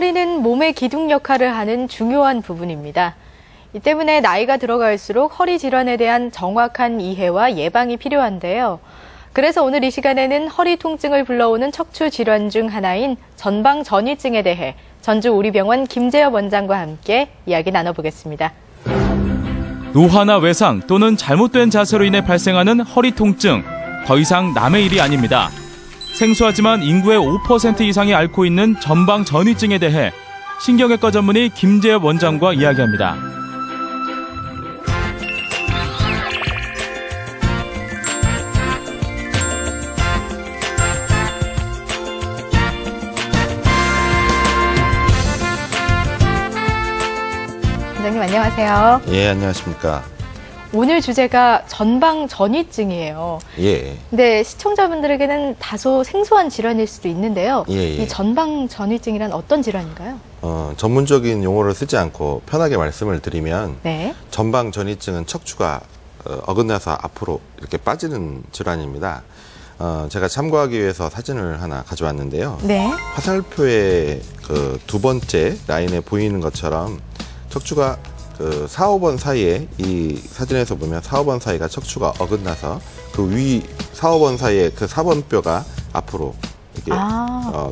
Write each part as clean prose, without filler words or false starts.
허리는 몸의 기둥 역할을 하는 중요한 부분입니다. 이 때문에 나이가 들어갈수록 허리 질환에 대한 정확한 이해와 예방이 필요한데요. 그래서 오늘 이 시간에는 허리 통증을 불러오는 척추 질환 중 하나인 전방 전이증에 대해 전주우리병원 김재엽 원장과 함께 이야기 나눠보겠습니다. 노화나 외상 또는 잘못된 자세로 인해 발생하는 허리 통증, 더 이상 남의 일이 아닙니다. 생소하지만 인구의 5% 이상이 앓고 있는 전방 전이증에 대해 신경외과 전문의 김재엽 원장과 이야기합니다. 원장님 안녕하세요. 예, 안녕하십니까. 오늘 주제가 전방 전이증이에요. 예. 근데 시청자분들에게는 다소 생소한 질환일 수도 있는데요. 예. 이 전방 전이증이란 어떤 질환인가요? 전문적인 용어를 쓰지 않고 편하게 말씀을 드리면 네. 전방 전이증은 척추가 어긋나서 앞으로 이렇게 빠지는 질환입니다. 제가 참고하기 위해서 사진을 하나 가져왔는데요. 네. 화살표의 그 두 번째 라인에 보이는 것처럼 척추가 그 4, 5번 사이에 이 사진에서 보면 4, 5번 사이가 척추가 어긋나서 그 위 4, 5번 사이에 그 4번 뼈가 앞으로 이게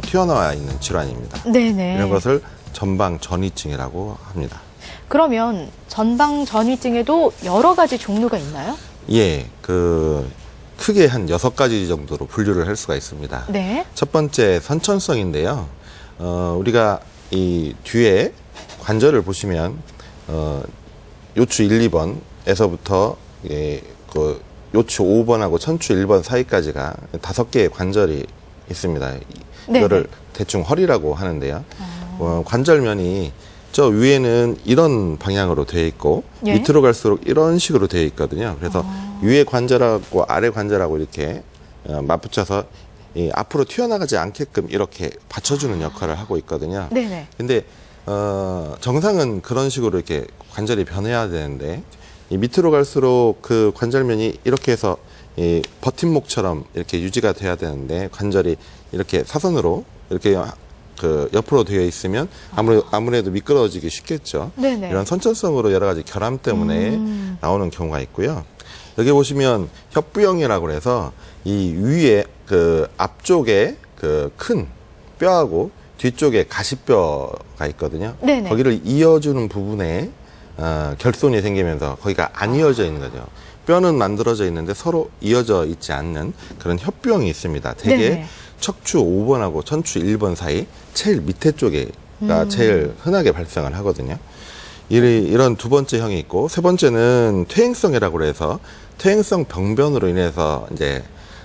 튀어나와 있는 질환입니다. 네네. 이런 것을 전방 전이증이라고 합니다. 그러면 전방 전이증에도 여러 가지 종류가 있나요? 예, 그 크게 한 6가지 정도로 분류를 할 수가 있습니다. 네. 첫 번째 선천성인데요. 우리가 이 뒤에 관절을 보시면 요추 1, 2번에서부터 그 요추 5번하고 천추 1번 사이까지가 5개의 관절이 있습니다. 네네. 이거를 대충 허리라고 하는데요. 관절면이 저 위에는 이런 방향으로 되어 있고 예? 밑으로 갈수록 이런 식으로 되어 있거든요. 그래서 위에 관절하고 아래 관절하고 이렇게 맞붙여서 이 앞으로 튀어나가지 않게끔 이렇게 받쳐주는 역할을 하고 있거든요. 네네. 근데 정상은 그런 식으로 이렇게 관절이 변해야 되는데 이 밑으로 갈수록 그 관절면이 이렇게 해서 이 버팀목처럼 이렇게 유지가 돼야 되는데 관절이 이렇게 사선으로 이렇게 그 옆으로 되어 있으면 아무래도 미끄러지기 쉽겠죠. 네네. 이런 선천성으로 여러 가지 결함 때문에 나오는 경우가 있고요. 여기 보시면 협부형이라고 해서 이 위에 그 앞쪽에 그 큰 뼈하고 뒤쪽에 가시뼈가 있거든요. 네네. 거기를 이어주는 부분에 결손이 생기면서 거기가 안 이어져 있는 거죠. 뼈는 만들어져 있는데 서로 이어져 있지 않는 그런 협부형이 있습니다. 대개 네네. 척추 5번하고 천추 1번 사이 제일 밑에 쪽에가 제일 흔하게 발생을 하거든요. 이런 두 번째 형이 있고 세 번째는 퇴행성이라고 해서 퇴행성 병변으로 인해서 이제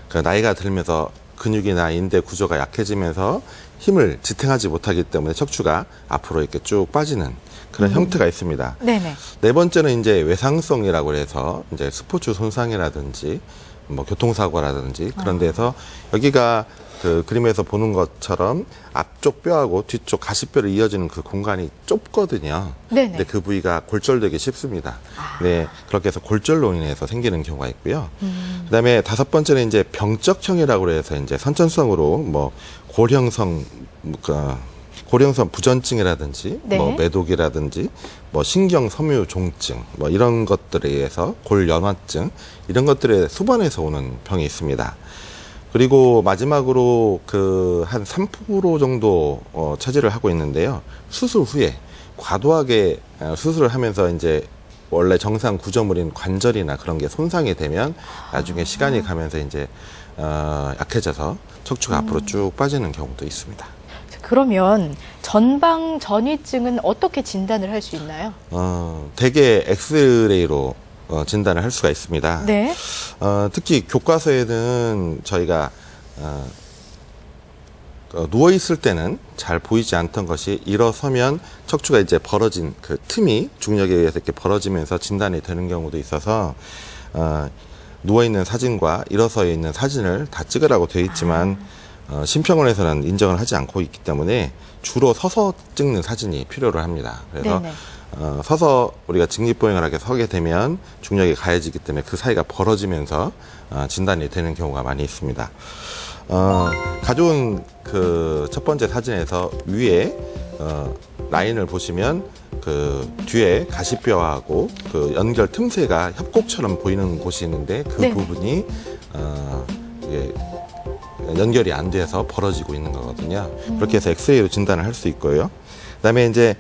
그 나이가 들면서 근육이나 인대 구조가 약해지면서 힘을 지탱하지 못하기 때문에 척추가 앞으로 이렇게 쭉 빠지는 그런 형태가 있습니다. 네네. 네 번째는 이제 외상성이라고 해서 이제 스포츠 손상이라든지 뭐 교통사고라든지 그런 데서 여기가 그 그림에서 보는 것처럼 앞쪽 뼈하고 뒤쪽 가시뼈를 이어지는 그 공간이 좁거든요. 네네. 근데 그 부위가 골절되기 쉽습니다. 네, 그렇게 해서 골절로 인해서 생기는 경우가 있고요. 그다음에 다섯 번째는 이제 병적형이라고 해서 이제 선천성으로 뭐 고령성 부전증이라든지 네. 뭐 매독이라든지 뭐 신경섬유종증 뭐 이런 것들에 의해서 골연화증 이런 것들에 수반해서 오는 병이 있습니다. 그리고 마지막으로 그 한 3% 정도 차지를 하고 있는데요. 수술 후에 과도하게 수술을 하면서 이제 원래 정상 구조물인 관절이나 그런 게 손상이 되면 나중에 시간이 가면서 이제 약해져서 척추가 앞으로 쭉 빠지는 경우도 있습니다. 그러면 전방 전이증은 어떻게 진단을 할 수 있나요? 대개 엑스레이로 진단을 할 수가 있습니다. 네. 특히 교과서에는 저희가 누워 있을 때는 잘 보이지 않던 것이 일어서면 척추가 이제 벌어진 그 틈이 중력에 의해서 이렇게 벌어지면서 진단이 되는 경우도 있어서 누워 있는 사진과 일어서 있는 사진을 다 찍으라고 되어 있지만 심평원에서는 인정을 하지 않고 있기 때문에 주로 서서 찍는 사진이 필요를 합니다. 그래서 네네. 서서 우리가 직립보행을 하게 서게 되면 중력이 가해지기 때문에 그 사이가 벌어지면서 진단이 되는 경우가 많이 있습니다. 가져온 그 첫 번째 사진에서 위에 라인을 보시면 그 뒤에 가시뼈하고 그 연결 틈새가 협곡처럼 보이는 곳이 있는데 그 네네. 부분이 이게 연결이 안 돼서 벌어지고 있는 거거든요. 그렇게 해서 엑스레이로 진단을 할 수 있고요. 그다음에 이제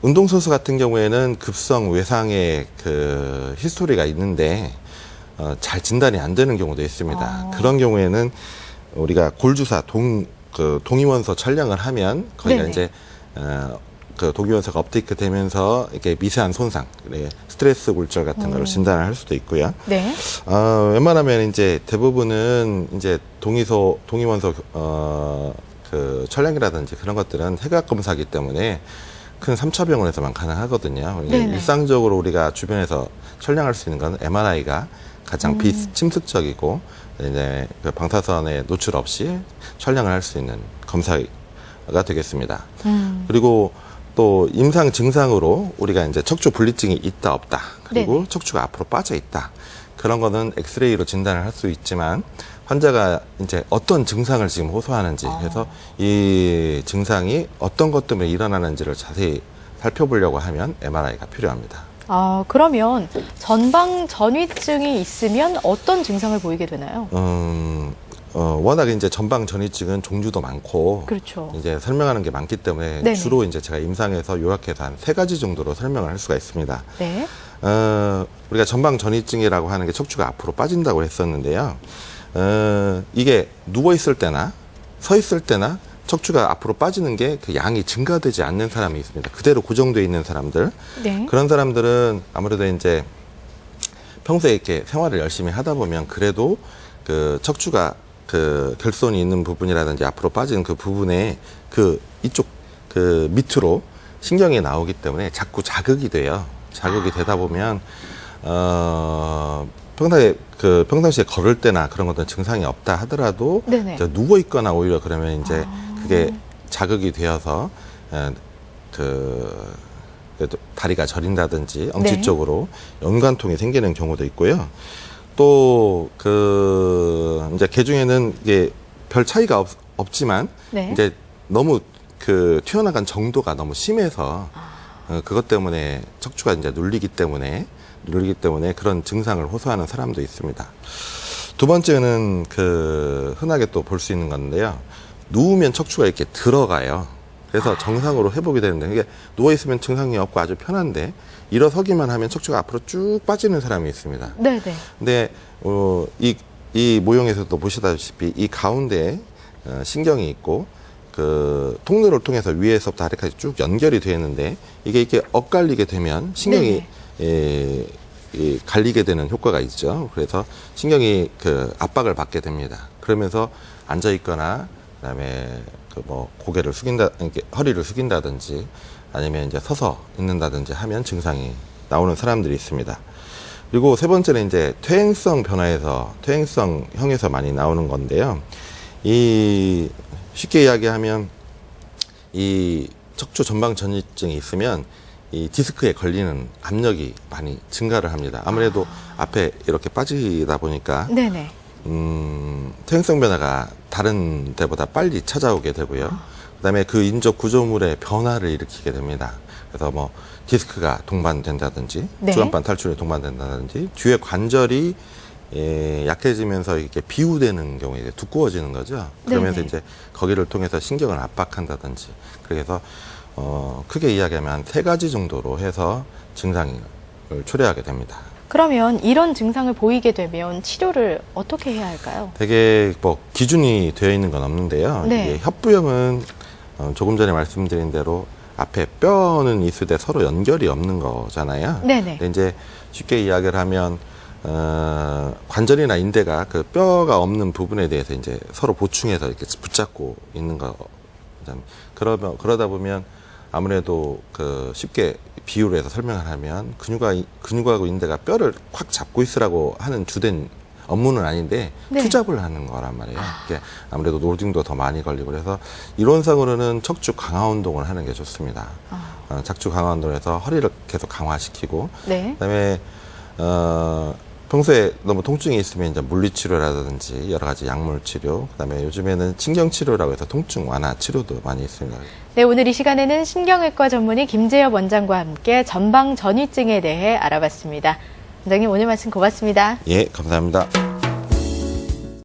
운동선수 같은 경우에는 급성 외상의 그 히스토리가 있는데 잘 진단이 안 되는 경우도 있습니다. 그런 경우에는 우리가 골주사 동위원소 촬영을 하면 거기가 네네. 이제 그 동위원소가 업데이트 되면서 이렇게 미세한 손상, 스트레스 골절 같은 거를 진단을 할 수도 있고요. 네. 웬만하면 이제 대부분은 이제 동위원소 그 촬영이라든지 그런 것들은 해각 검사기 때문에 큰 3차 병원에서만 가능하거든요. 네네. 일상적으로 우리가 주변에서 촬영할 수 있는 건 MRI가 가장 비침습적이고 이제 그 방사선에 노출 없이 촬영을 할 수 있는 검사가 되겠습니다. 그리고 또 임상 증상으로 우리가 이제 척추 분리증이 있다 없다 그리고 네네. 척추가 앞으로 빠져 있다 그런 거는 엑스레이로 진단을 할 수 있지만 환자가 이제 어떤 증상을 지금 호소하는지 해서 이 증상이 어떤 것 때문에 일어나는지를 자세히 살펴보려고 하면 MRI가 필요합니다. 그러면 전방 전이증이 있으면 어떤 증상을 보이게 되나요? 워낙 이제 전방 전이증은 종류도 많고, 그렇죠. 이제 설명하는 게 많기 때문에 네네. 주로 이제 제가 임상에서 요약해서 한 3가지 정도로 설명을 할 수가 있습니다. 네. 우리가 전방 전이증이라고 하는 게 척추가 앞으로 빠진다고 했었는데요. 이게 누워 있을 때나 서 있을 때나 척추가 앞으로 빠지는 게 그 양이 증가되지 않는 사람이 있습니다. 그대로 고정되어 있는 사람들. 네. 그런 사람들은 아무래도 이제 평소에 이렇게 생활을 열심히 하다 보면 그래도 그 척추가 그 결손이 있는 부분이라든지 앞으로 빠지는 그 부분에 그 이쪽 그 밑으로 신경이 나오기 때문에 자꾸 자극이 돼요. 자극이 되다 보면 평상시에 걸을 때나 그런 것들은 증상이 없다 하더라도 네네. 이제 누워 있거나 오히려 그러면 이제 그게 자극이 되어서 그래도 다리가 저린다든지 엉치 네. 쪽으로 연관통이 생기는 경우도 있고요. 또 이제 개 중에는 이게 별 차이가 없지만 네. 이제 너무 그 튀어나간 정도가 너무 심해서 그것 때문에 척추가 이제 눌리기 때문에 그런 증상을 호소하는 사람도 있습니다. 두 번째는 그 흔하게 또 볼 수 있는 건데요. 누우면 척추가 이렇게 들어가요. 그래서 정상으로 회복이 되는데 이게 누워 있으면 증상이 없고 아주 편한데 일어서기만 하면 척추가 앞으로 쭉 빠지는 사람이 있습니다. 네네. 근데 이 모형에서도 보시다시피 이 가운데에 신경이 있고 그 통로를 통해서 위에서부터 아래까지 쭉 연결이 되어 있는데 이게 이렇게 엇갈리게 되면 신경이 갈리게 되는 효과가 있죠. 그래서 신경이 그 압박을 받게 됩니다. 그러면서 앉아 있거나 그다음에 그 뭐 고개를 허리를 숙인다든지 아니면 이제 서서 있는다든지 하면 증상이 나오는 사람들이 있습니다. 그리고 세 번째는 이제 퇴행성형에서 많이 나오는 건데요. 이 쉽게 이야기하면 이 척추 전방 전이증이 있으면 이 디스크에 걸리는 압력이 많이 증가를 합니다. 아무래도 앞에 이렇게 빠지다 보니까 네네. 퇴행성 변화가 다른 데보다 빨리 찾아오게 되고요. 그다음에 그 인적 구조물의 변화를 일으키게 됩니다. 그래서 뭐 디스크가 동반된다든지 네. 주간판 탈출이 동반된다든지 뒤에 관절이 약해지면서 이렇게 비우되는 경우에 이제 두꺼워지는 거죠. 그러면서 네네. 이제 거기를 통해서 신경을 압박한다든지 그래서 크게 이야기하면 한 3가지 정도로 해서 증상을 초래하게 됩니다. 그러면 이런 증상을 보이게 되면 치료를 어떻게 해야 할까요? 되게 뭐 기준이 되어 있는 건 없는데요. 네. 이게 협부형은 조금 전에 말씀드린 대로 앞에 뼈는 있을 때 서로 연결이 없는 거잖아요. 네네. 근데 이제 쉽게 이야기를 하면 관절이나 인대가 그 뼈가 없는 부분에 대해서 이제 서로 보충해서 이렇게 붙잡고 있는 거. 그러다 보면 아무래도 그 쉽게 비유를 해서 설명을 하면 근육하고 인대가 뼈를 콱 잡고 있으라고 하는 주된 업무는 아닌데 네. 투잡을 하는 거란 말이에요. 이게 아무래도 노딩도 더 많이 걸리고 그래서 이론상으로는 척추 강화 운동을 하는 게 좋습니다. 척추 강화 운동을 해서 허리를 계속 강화시키고 네. 그다음에 평소에 너무 통증이 있으면 이제 물리치료라든지 여러 가지 약물 치료, 그다음에 요즘에는 신경치료라고 해서 통증 완화 치료도 많이 있습니다. 네, 오늘 이 시간에는 신경외과 전문의 김재엽 원장과 함께 전방 전이증에 대해 알아봤습니다. 원장님 오늘 말씀 고맙습니다. 예, 감사합니다.